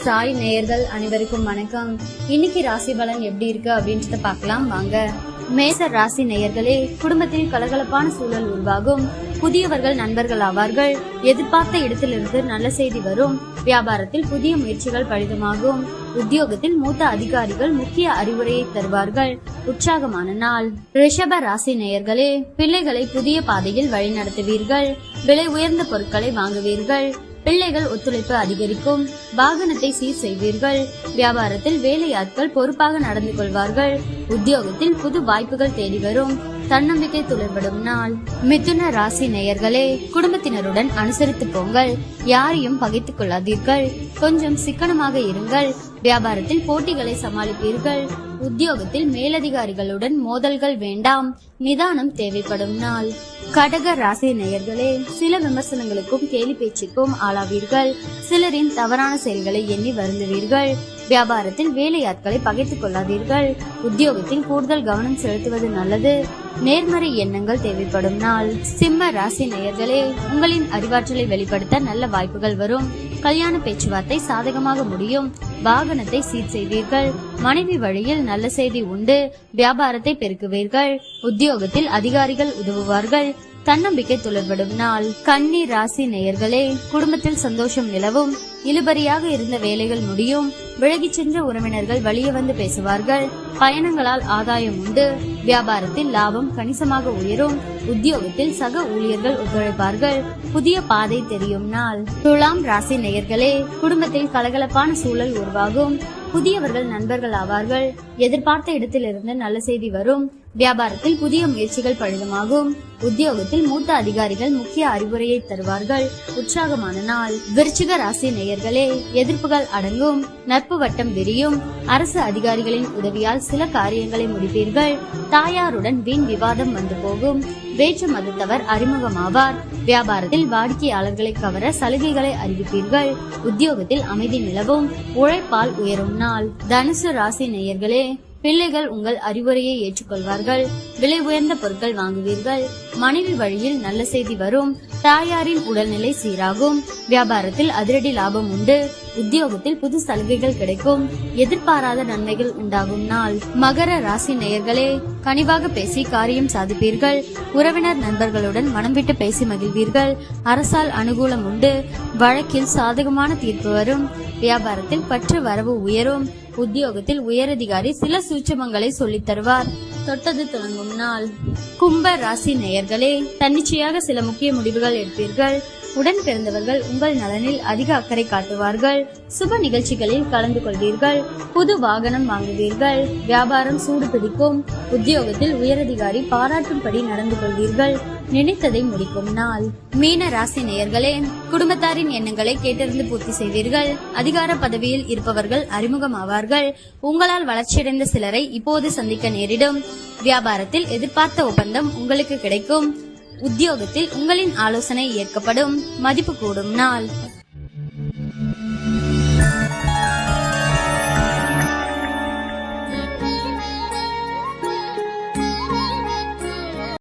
சாய் நேயர்கள் அனைவருக்கும் வணக்கம். இன்னைக்கு ராசி பலன் எப்படி இருக்கு அப்படின்றத பார்க்கலாம் வாங்க. மேச ராசி நேயர்களே, குடும்பத்தில் கலகலப்பான சூழல் உருவாகும். புதியவர்கள் நண்பர்கள் ஆவார்கள். எதிர்பார்த்த இடத்திலிருந்து நல்ல செய்தி வரும். வியாபாரத்தில் புதிய முயற்சிகள் பலிதமாகும். உத்தியோகத்தில் மூத்த அதிகாரிகள் முக்கிய அறிவுரையை தருவார்கள். உற்சாகமான நாள். ரிஷப ராசி நேயர்களே, பிள்ளைகளை புதிய பாதையில் வழிநடத்துவீர்கள். விலை உயர்ந்த பொருட்களை வாங்குவீர்கள். பிள்ளைகள் ஒத்துழைப்பு அதிகரிக்கும். வாகனத்தை சீர் செய்வீர்கள். வியாபாரத்தில் வேலையாட்கள் பொறுப்பாக நடந்து கொள்வார்கள். உத்தியோகத்தில் புது வாய்ப்புகள் தேடி வரும். தன்னம்பிக்கை துளிர்படும் நாள். மிதுன ராசி நேயர்களே, குடும்பத்தினருடன் அனுசரித்து போங்கள். யாரையும் பகைத்துக் கொள்ளாதீர்கள். கொஞ்சம் சிக்கனமாக இருங்கள். வியாபாரத்தில் போட்டிகளை சமாளிப்பீர்கள். உத்தியோகத்தில் மேலதிகாரிகளுடன் மோதல்கள் வேண்டாம். நிதானம் தேவைப்படும் நாள். கடக ராசி நேயர்களே, சில விமர்சனங்களுக்கும் கேலி பேச்சுக்கும் ஆளாவீர்கள். சிலரின் தவறான செயல்களை எண்ணி வருந்துவீர்கள். வியாபாரத்தில் வேலையாட்களை பகைத்துக் கொள்ளாதீர்கள். உத்தியோகத்தில் கூடுதல் கவனம் செலுத்துவது நல்லது. நேர்மறை எண்ணங்கள் தேவைப்படும் நாள். சிம்ம ராசி நேயர்களே, உங்களின் அறிவாற்றலை வெளிப்படுத்த நல்ல வாய்ப்புகள் வரும். கல்யாண பேச்சுவார்த்தை சாதகமாக முடியும். வாகனத்தை சீர் செய்வீர்கள். மனைவி வழியில் நல்ல செய்தி உண்டு. வியாபாரத்தை பெருக்குவீர்கள். உத்தியோகத்தில் அதிகாரிகள் உதவுவார்கள். தன்னம்பிக்கை துளிர்படும் நாள். கன்னி ராசி நேயர்களே, குடும்பத்தில் சந்தோஷம் நிலவும். இழுபறியாக இருந்த வேலைகள் முடியும். விலகி சென்ற உறவினர்கள் வழியே வந்து பேசுவார்கள். பயணங்களால் ஆதாயம் உண்டு. வியாபாரத்தில் லாபம் கணிசமாக உயரும். உத்தியோகத்தில் சக ஊழியர்கள் ஒத்துழைப்பார்கள். புதிய பாதை தெரியும் நாள். துலாம் ராசி நேயர்களே, குடும்பத்தில் கலகலப்பான சூழல் உருவாகும். புதியவர்கள் நண்பர்கள் ஆவார்கள். எதிர்பார்த்த இடத்திலிருந்து நல்ல செய்தி வரும். வியாபாரத்தில் புதிய முயற்சிகள் பலிதமாகும். உத்தியோகத்தில் மூத்த அதிகாரிகள் முக்கிய அறிவுரையை தருவார்கள். உற்சாகமான நாள். விருச்சிக ராசி நேயர்களே, எதிர்ப்புகள் அடங்கும். நட்பு வட்டம் விரியும். அரசு அதிகாரிகளின் உதவியால் சில காரியங்களை முடிப்பீர்கள். தாயாருடன் வீண் விவாதம் வந்து போகும். வேற்று மதத்தவர் அறிமுகமாவார். வியாபாரத்தில் வாடிக்கையாளர்களை கவர சலுகைகளை அறிவிப்பீர்கள். உத்தியோகத்தில் அமைதி நிலவும். உழைப்பால் உயரும் நாள். தனுசு ராசி நேயர்களே, பிள்ளைகள் உங்கள் அறிவுரையை ஏற்றுக்கொள்வார்கள். விலை உயர்ந்த பொருட்கள் வாங்குவீர்கள். மனைவி வழியில் நல்ல செய்தி வரும். தாயாரின் உடல்நிலை சீராகும். வியாபாரத்தில் அதிரடி லாபம் உண்டு. உத்தியோகத்தில் புது சலுகைகள் கிடைக்கும். எதிர்பாராத நன்மைகள் உண்டாகும் நாள். மகர ராசி நேயர்களே, கனிவாக பேசி காரியம் சாதிப்பீர்கள். உறவினர் நண்பர்களுடன் மனம் விட்டு பேசி மகிழ்வீர்கள். அரசால் அனுகூலம் உண்டு. வழக்கில் சாதகமான தீர்ப்பு வரும். வியாபாரத்தில் பற்று வரவு உயரும். உத்தியோகத்தில் உயரதிகாரி சில சூட்சமங்களை சொல்லித் தருவார். தொட்டது தொடங்கும் நாள். கும்ப ராசி நேயர்களே, தன்னிச்சையாக சில முக்கிய முடிவுகள் எடுப்பீர்கள். உடன் பிறந்தவர்கள் உங்கள் நலனில் அதிக அக்கறை காட்டுவார்கள். சுப நிகழ்ச்சிகளில் கலந்து கொள்வீர்கள். புது வாகனம் வாங்குவீர்கள். வியாபாரம் சூடு பிடிக்கும். உத்தியோகத்தில் உயரதிகாரி பாராட்டும்படி நடந்து கொள்வீர்கள். நினைத்ததை முடிக்கும் நாள். மீன ராசி நேயர்களே, குடும்பத்தாரின் எண்ணங்களை கேட்டறிந்து பூர்த்தி செய்வீர்கள். அதிகார பதவியில் இருப்பவர்கள் அறிமுகமாவார்கள். உங்களால் வளர்ச்சியடைந்த சிலரை இப்போது சந்திக்க நேரிடும். வியாபாரத்தில் எதிர்பார்த்த ஒப்பந்தம் உங்களுக்கு கிடைக்கும். உத்தியோகத்தில் உங்களின் ஆலோசனை ஏற்கப்படும். மதிப்பு கூடும் நாள்.